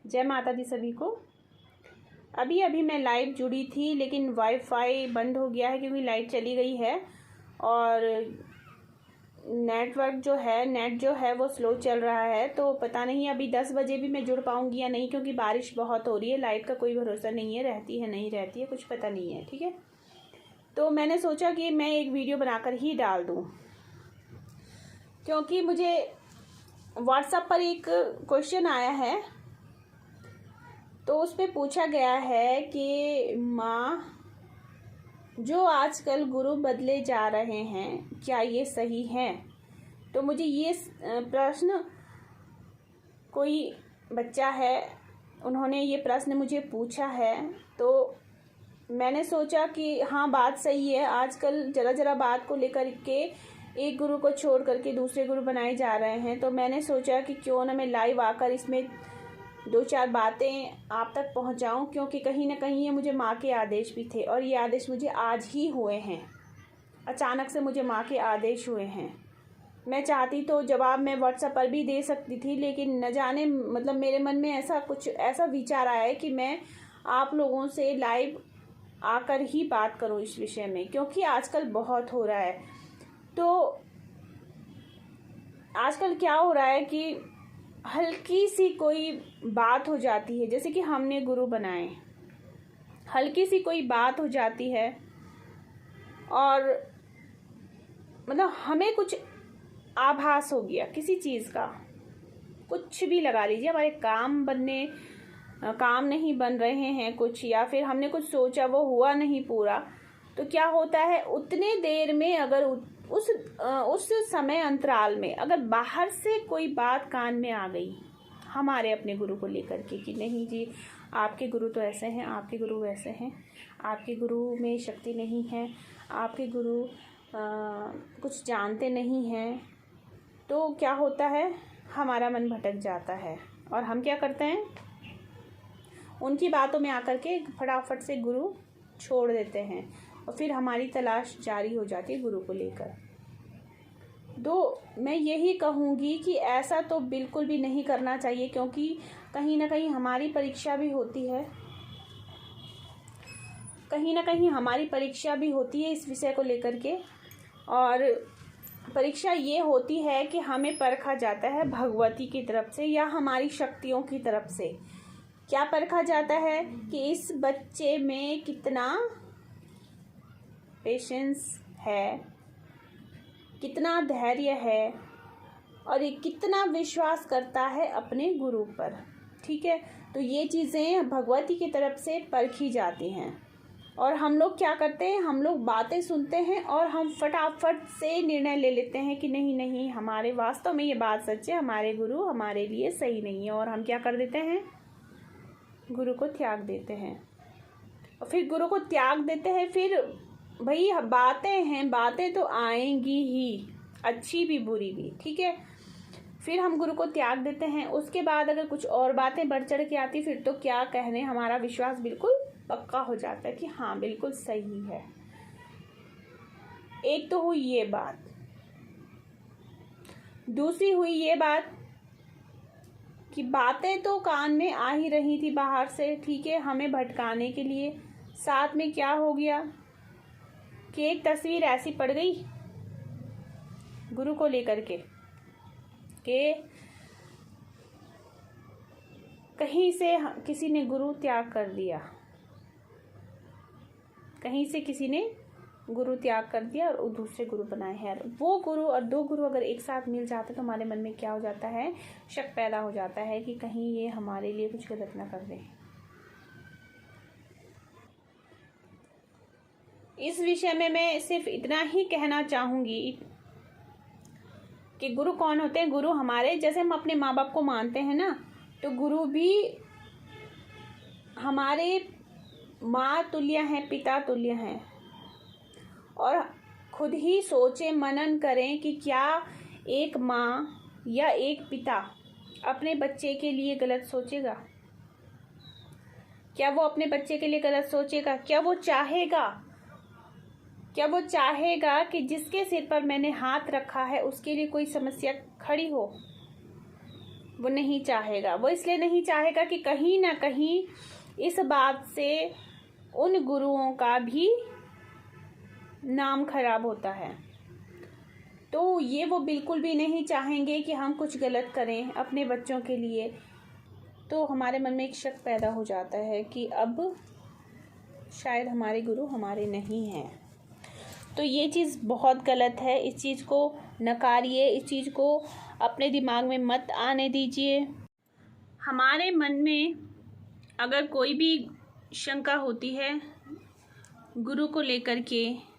जय माता दी सभी को। अभी अभी मैं लाइव जुड़ी थी, लेकिन वाईफाई बंद हो गया है क्योंकि लाइट चली गई है और नेट जो है वो स्लो चल रहा है। तो पता नहीं अभी 10 बजे भी मैं जुड़ पाऊँगी या नहीं, क्योंकि बारिश बहुत हो रही है। लाइट का कोई भरोसा नहीं है, रहती है नहीं रहती है, कुछ पता नहीं है। ठीक है, तो मैंने सोचा कि मैं एक वीडियो बनाकर ही डाल दूँ, क्योंकि मुझे व्हाट्सएप पर एक क्वेश्चन आया है। तो उस पे पूछा गया है कि माँ, जो आजकल गुरु बदले जा रहे हैं, क्या ये सही है? तो मुझे ये प्रश्न, कोई बच्चा है, उन्होंने ये प्रश्न मुझे पूछा है। तो मैंने सोचा कि हाँ, बात सही है। आजकल जरा बात को लेकर के एक गुरु को छोड़ करके दूसरे गुरु बनाए जा रहे हैं। तो मैंने सोचा कि क्यों ना मैं लाइव आकर इसमें 2-4 बातें आप तक पहुंचाऊं, क्योंकि कहीं ना कहीं ये मुझे माँ के आदेश भी थे और ये आदेश मुझे आज ही हुए हैं। अचानक से मुझे माँ के आदेश हुए हैं। मैं चाहती तो जवाब मैं व्हाट्सएप पर भी दे सकती थी, लेकिन न जाने मतलब मेरे मन में ऐसा विचार आया है कि मैं आप लोगों से लाइव आकर ही बात करूं इस विषय में, क्योंकि आजकल बहुत हो रहा है। तो आजकल क्या हो रहा है कि हल्की सी कोई बात हो जाती है, जैसे कि हमने गुरु बनाए, हल्की सी कोई बात हो जाती है और मतलब हमें कुछ आभास हो गया किसी चीज़ का, कुछ भी लगा लीजिए, हमारे काम नहीं बन रहे हैं कुछ, या फिर हमने कुछ सोचा वो हुआ नहीं पूरा। तो क्या होता है, उतने देर में अगर उस समय अंतराल में अगर बाहर से कोई बात कान में आ गई हमारे अपने गुरु को लेकर के कि नहीं जी, आपके गुरु तो ऐसे हैं, आपके गुरु वैसे हैं, आपके गुरु में शक्ति नहीं है, आपके गुरु कुछ जानते नहीं हैं, तो क्या होता है, हमारा मन भटक जाता है और हम क्या करते हैं, उनकी बातों में आकर के फटाफट से गुरु छोड़ देते हैं और फिर हमारी तलाश जारी हो जाती है गुरु को लेकर। तो मैं यही कहूँगी कि ऐसा तो बिल्कुल भी नहीं करना चाहिए, क्योंकि कहीं ना कहीं हमारी परीक्षा भी होती है, इस विषय को लेकर के। और परीक्षा ये होती है कि हमें परखा जाता है भगवती की तरफ से या हमारी शक्तियों की तरफ से। क्या परखा जाता है कि इस बच्चे में कितना पेशेंस है, कितना धैर्य है और ये कितना विश्वास करता है अपने गुरु पर। ठीक है, तो ये चीज़ें भगवती की तरफ से परखी जाती हैं। और हम लोग क्या करते हैं, हम लोग बातें सुनते हैं और हम फटाफट से निर्णय ले लेते हैं कि नहीं, हमारे वास्तव में ये बात सच है, हमारे गुरु हमारे लिए सही नहीं है, और हम क्या कर देते हैं, गुरु को त्याग देते हैं। और फिर गुरु को त्याग देते हैं, फिर भाई बातें हैं, बातें तो आएंगी ही, अच्छी भी बुरी भी। ठीक है, फिर हम गुरु को त्याग देते हैं। उसके बाद अगर कुछ और बातें बढ़ चढ़ के आती, फिर तो क्या कहने, हमारा विश्वास बिल्कुल पक्का हो जाता है कि हाँ बिल्कुल सही है। एक तो हुई ये बात। दूसरी हुई ये बात कि बातें तो कान में आ ही रही थी बाहर से, ठीक है, हमें भटकाने के लिए। साथ में क्या हो गया कि एक तस्वीर ऐसी पड़ गई गुरु को लेकर के कि कहीं से किसी ने गुरु त्याग कर दिया, कहीं से किसी ने गुरु त्याग कर दिया और दूसरे गुरु बनाए हैं। वो गुरु और 2 गुरु अगर एक साथ मिल जाते तो हमारे मन में क्या हो जाता है, शक पैदा हो जाता है कि कहीं ये हमारे लिए कुछ गलत ना कर दें। इस विषय में मैं सिर्फ इतना ही कहना चाहूँगी कि गुरु कौन होते हैं। गुरु हमारे, जैसे हम अपने माँ बाप को मानते हैं ना, तो गुरु भी हमारे माँ तुल्य हैं, पिता तुल्य हैं। और खुद ही सोचें, मनन करें कि क्या एक माँ या एक पिता अपने बच्चे के लिए गलत सोचेगा? क्या वो अपने बच्चे के लिए गलत सोचेगा? क्या वो चाहेगा कि जिसके सिर पर मैंने हाथ रखा है उसके लिए कोई समस्या खड़ी हो? वो नहीं चाहेगा। वो इसलिए नहीं चाहेगा कि कहीं ना कहीं इस बात से उन गुरुओं का भी नाम खराब होता है। तो ये वो बिल्कुल भी नहीं चाहेंगे कि हम कुछ गलत करें अपने बच्चों के लिए। तो हमारे मन में एक शक पैदा हो जाता है कि अब शायद हमारे गुरु हमारे नहीं हैं। तो ये चीज़ बहुत गलत है। इस चीज़ को नकारिए, इस चीज़ को अपने दिमाग में मत आने दीजिए। हमारे मन में अगर कोई भी शंका होती है गुरु को लेकर के,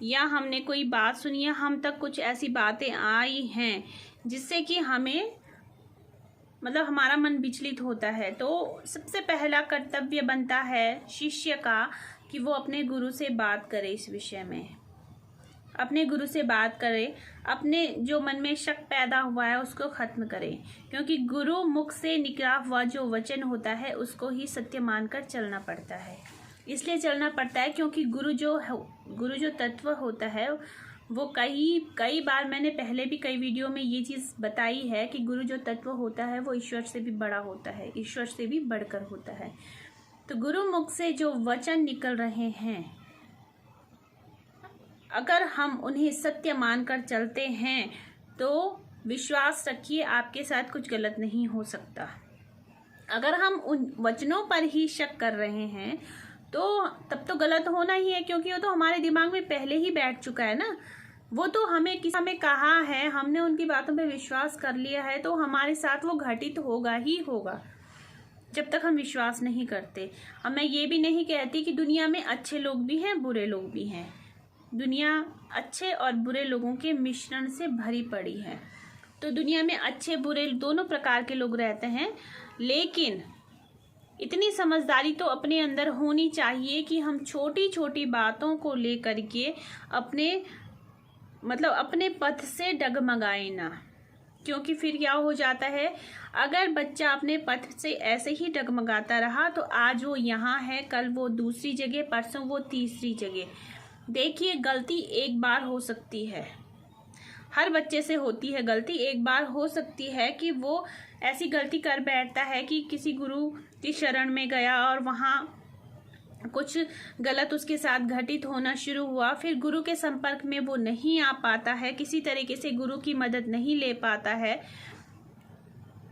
या हमने कोई बात सुनी है, हम तक कुछ ऐसी बातें आई हैं जिससे कि हमें मतलब हमारा मन विचलित होता है, तो सबसे पहला कर्तव्य बनता है शिष्य का कि वो अपने गुरु से बात करे। इस विषय में अपने गुरु से बात करे, अपने जो मन में शक पैदा हुआ है उसको खत्म करे, क्योंकि गुरु मुख से निकला हुआ जो वचन होता है उसको ही सत्य मानकर चलना पड़ता है। इसलिए चलना पड़ता है क्योंकि गुरु जो तत्व होता है वो कई बार, मैंने पहले भी कई वीडियो में ये चीज़ बताई है कि गुरु जो तत्व होता है वो ईश्वर से भी बड़ा होता है, ईश्वर से भी बढ़कर होता है। तो गुरु मुख से जो वचन निकल रहे हैं, अगर हम उन्हें सत्य मानकर चलते हैं तो विश्वास रखिए आपके साथ कुछ गलत नहीं हो सकता। अगर हम उन वचनों पर ही शक कर रहे हैं तो तब तो गलत होना ही है, क्योंकि वो तो हमारे दिमाग में पहले ही बैठ चुका है ना। वो तो हमें कहा है, हमने उनकी बातों पे विश्वास कर लिया है, तो हमारे साथ वो घटित होगा ही होगा जब तक हम विश्वास नहीं करते। अब मैं ये भी नहीं कहती कि दुनिया में अच्छे लोग भी हैं, बुरे लोग भी हैं। दुनिया अच्छे और बुरे लोगों के मिश्रण से भरी पड़ी है। तो दुनिया में अच्छे बुरे दोनों प्रकार के लोग रहते हैं, लेकिन इतनी समझदारी तो अपने अंदर होनी चाहिए कि हम छोटी छोटी बातों को लेकर के अपने पथ से डगमगाए ना। क्योंकि फिर क्या हो जाता है, अगर बच्चा अपने पथ से ऐसे ही डगमगाता रहा तो आज वो यहाँ है, कल वो दूसरी जगह, परसों वो तीसरी जगह। देखिए, गलती एक बार हो सकती है, हर बच्चे से होती है गलती। एक बार हो सकती है कि वो ऐसी गलती कर बैठता है कि किसी गुरु की शरण में गया और वहाँ कुछ गलत उसके साथ घटित होना शुरू हुआ, फिर गुरु के संपर्क में वो नहीं आ पाता है, किसी तरीके से गुरु की मदद नहीं ले पाता है,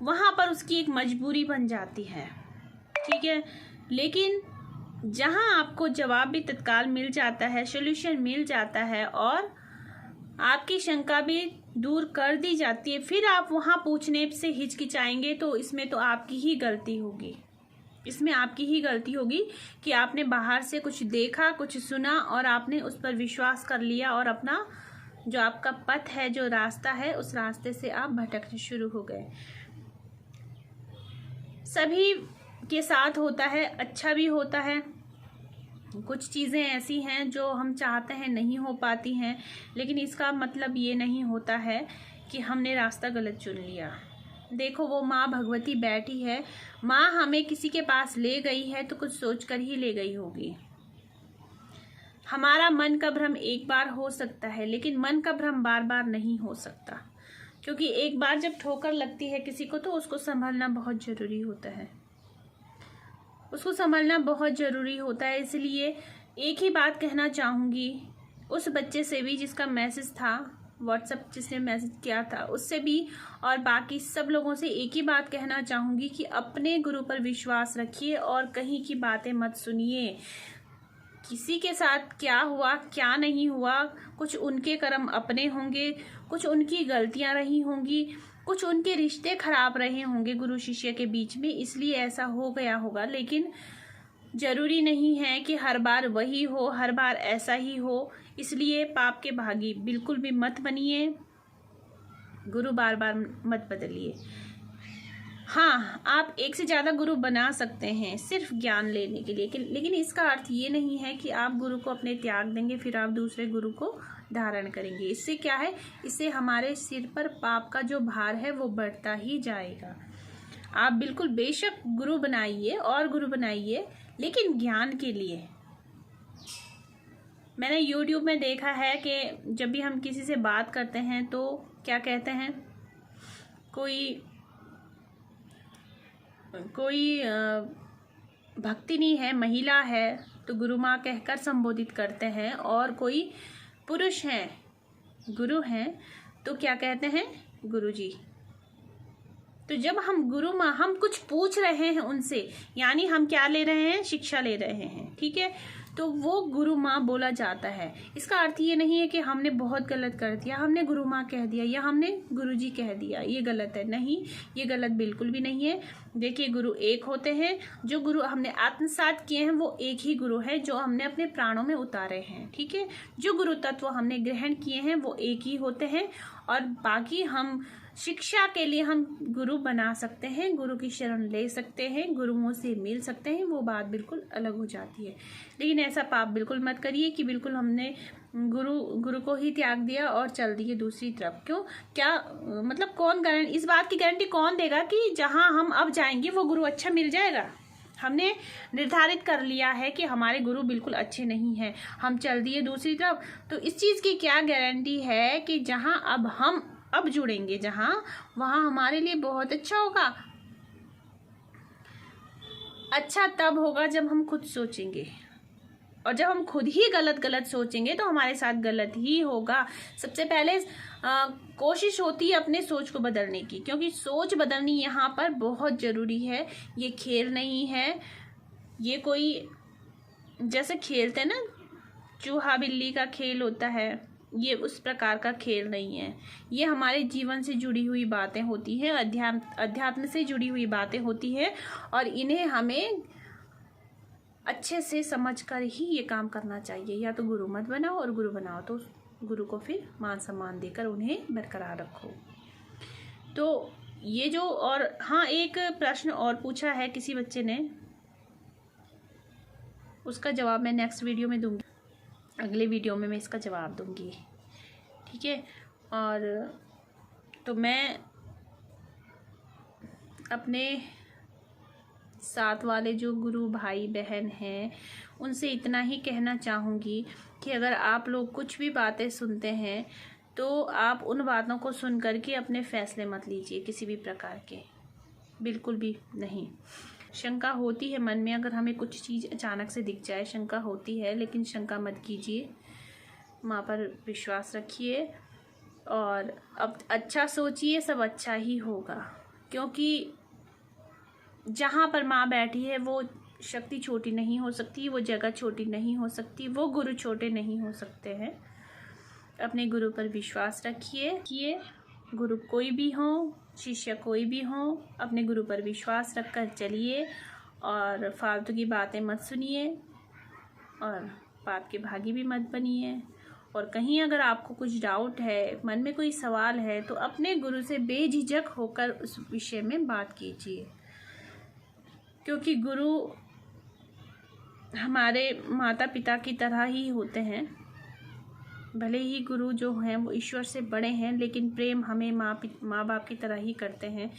वहाँ पर उसकी एक मजबूरी बन जाती है। ठीक है, लेकिन जहाँ आपको जवाब भी तत्काल मिल जाता है, सॉल्यूशन मिल जाता है और आपकी शंका भी दूर कर दी जाती है, फिर आप वहाँ पूछने से हिचकिचाएंगे, तो इसमें तो आपकी ही गलती होगी। इसमें आपकी ही गलती होगी कि आपने बाहर से कुछ देखा, कुछ सुना और आपने उस पर विश्वास कर लिया और अपना जो आपका पथ है, जो रास्ता है, उस रास्ते से आप भटकने शुरू हो गए। सभी के साथ होता है, अच्छा भी होता है। कुछ चीज़ें ऐसी हैं जो हम चाहते हैं नहीं हो पाती हैं, लेकिन इसका मतलब ये नहीं होता है कि हमने रास्ता गलत चुन लिया। देखो, वो माँ भगवती बैठी है, माँ हमें किसी के पास ले गई है तो कुछ सोच कर ही ले गई होगी। हमारा मन का भ्रम एक बार हो सकता है, लेकिन मन का भ्रम बार बार नहीं हो सकता, क्योंकि एक बार जब ठोकर लगती है किसी को तो उसको संभलना बहुत ज़रूरी होता है, उसको संभलना बहुत ज़रूरी होता है। इसलिए एक ही बात कहना चाहूँगी उस बच्चे से भी जिसका मैसेज था, व्हाट्सएप जिसने मैसेज किया था, उससे भी और बाकी सब लोगों से एक ही बात कहना चाहूँगी कि अपने गुरु पर विश्वास रखिए और कहीं की बातें मत सुनिए। किसी के साथ क्या हुआ क्या नहीं हुआ, कुछ उनके कर्म अपने होंगे, कुछ उनकी गलतियाँ रही होंगी, कुछ उनके रिश्ते खराब रहे होंगे गुरु शिष्य के बीच में, इसलिए ऐसा हो गया होगा। लेकिन ज़रूरी नहीं है कि हर बार वही हो, हर बार ऐसा ही हो। इसलिए पाप के भागी बिल्कुल भी मत बनिए, गुरु बार बार मत बदलिए। हाँ, आप एक से ज़्यादा गुरु बना सकते हैं सिर्फ ज्ञान लेने के लिए, लेकिन इसका अर्थ ये नहीं है कि आप गुरु को अपने त्याग देंगे फिर आप दूसरे गुरु को धारण करेंगे। इससे क्या है, इससे हमारे सिर पर पाप का जो भार है वो बढ़ता ही जाएगा। आप बिल्कुल बेशक गुरु बनाइए और गुरु बनाइए, लेकिन ज्ञान के लिए। मैंने YouTube में देखा है कि जब भी हम किसी से बात करते हैं तो क्या कहते हैं, कोई कोई भक्तिनी है, महिला है तो गुरु माँ कहकर संबोधित करते हैं, और कोई पुरुष हैं, गुरु हैं, तो क्या कहते हैं? गुरु जी। तो जब हम गुरु माँ, हम कुछ पूछ रहे हैं उनसे, यानी हम क्या ले रहे हैं? शिक्षा ले रहे हैं, ठीक है, तो वो गुरु माँ बोला जाता है। इसका अर्थ ये नहीं है कि हमने बहुत गलत कर दिया, हमने गुरु माँ कह दिया या हमने गुरु जी कह दिया, ये गलत है। नहीं, ये गलत बिल्कुल भी नहीं है। देखिए, गुरु एक होते हैं, जो गुरु हमने आत्मसात किए हैं वो एक ही गुरु है जो हमने अपने प्राणों में उतारे हैं, ठीक है। जो गुरु तत्व हमने ग्रहण किए हैं वो एक ही होते हैं, और बाकी हम शिक्षा के लिए हम गुरु बना सकते हैं, गुरु की शरण ले सकते हैं, गुरुओं से मिल सकते हैं, वो बात बिल्कुल अलग हो जाती है। लेकिन ऐसा पाप बिल्कुल मत करिए कि बिल्कुल हमने गुरु को ही त्याग दिया और चल दिए दूसरी तरफ। क्यों? क्या मतलब कौन गारंटी, इस बात की गारंटी कौन देगा कि जहाँ हम अब जाएंगे वो गुरु अच्छा मिल जाएगा? हमने निर्धारित कर लिया है कि हमारे गुरु बिल्कुल अच्छे नहीं हैं, हम चल दिए दूसरी तरफ, तो इस चीज़ की क्या गारंटी है कि जहाँ अब हम जुड़ेंगे, जहाँ वहाँ हमारे लिए बहुत अच्छा होगा? अच्छा तब होगा जब हम खुद सोचेंगे, और जब हम खुद ही गलत सोचेंगे तो हमारे साथ गलत ही होगा। सबसे पहले कोशिश होती है अपने सोच को बदलने की, क्योंकि सोच बदलनी यहाँ पर बहुत ज़रूरी है। ये खेल नहीं है, ये कोई जैसे खेलते हैं ना चूहा बिल्ली का खेल होता है, ये उस प्रकार का खेल नहीं है। ये हमारे जीवन से जुड़ी हुई बातें होती हैं, अध्यात्म से जुड़ी हुई बातें होती हैं, और इन्हें हमें अच्छे से समझकर ही ये काम करना चाहिए। या तो गुरु मत बनाओ, और गुरु बनाओ तो गुरु को फिर मान सम्मान देकर उन्हें बरकरार रखो। तो ये जो, और हाँ, एक प्रश्न और पूछा है किसी बच्चे ने, उसका जवाब मैं नेक्स्ट वीडियो में दूंगी, अगले वीडियो में मैं इसका जवाब दूंगी, ठीक है। और तो मैं अपने साथ वाले जो गुरु भाई बहन हैं उनसे इतना ही कहना चाहूँगी कि अगर आप लोग कुछ भी बातें सुनते हैं तो आप उन बातों को सुन कर के अपने फैसले मत लीजिए किसी भी प्रकार के, बिल्कुल भी नहीं। शंका होती है मन में, अगर हमें कुछ चीज़ अचानक से दिख जाए, शंका होती है, लेकिन शंका मत कीजिए, माँ पर विश्वास रखिए और अब अच्छा सोचिए, सब अच्छा ही होगा। क्योंकि जहाँ पर माँ बैठी है वो शक्ति छोटी नहीं हो सकती, वो जगह छोटी नहीं हो सकती, वो गुरु छोटे नहीं हो सकते हैं। अपने गुरु पर विश्वास रखिए, गुरु कोई भी हो, शिष्य कोई भी हो, अपने गुरु पर विश्वास रखकर चलिए और फालतू की बातें मत सुनिए और पाप के भागी भी मत बनिए। और कहीं अगर आपको कुछ डाउट है, मन में कोई सवाल है, तो अपने गुरु से बेझिझक होकर उस विषय में बात कीजिए, क्योंकि गुरु हमारे माता पिता की तरह ही होते हैं। भले ही गुरु जो हैं वो ईश्वर से बड़े हैं, लेकिन प्रेम हमें माँ बाप की तरह ही करते हैं।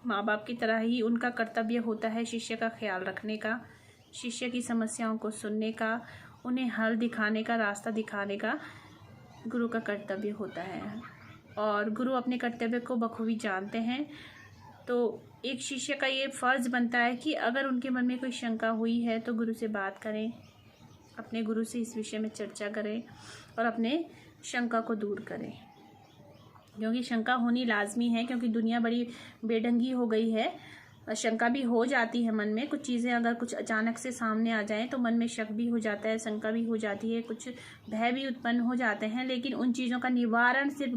माँ बाप की तरह ही उनका कर्तव्य होता है शिष्य का ख्याल रखने का, शिष्य की समस्याओं को सुनने का, उन्हें हल दिखाने का, रास्ता दिखाने का गुरु का कर्तव्य होता है। और गुरु अपने कर्तव्य को बखूबी जानते हैं। तो एक शिष्य का ये फ़र्ज़ बनता है कि अगर उनके मन में कोई शंका हुई है तो गुरु से बात करें, अपने गुरु से इस विषय में चर्चा करें और अपने शंका को दूर करें, क्योंकि शंका होनी लाजमी है। क्योंकि दुनिया बड़ी बेढंगी हो गई है, शंका भी हो जाती है मन में। कुछ चीज़ें अगर कुछ अचानक से सामने आ जाएं तो मन में शक भी हो जाता है, शंका भी हो जाती है, कुछ भय भी उत्पन्न हो जाते हैं, लेकिन उन चीज़ों का निवारण सिर्फ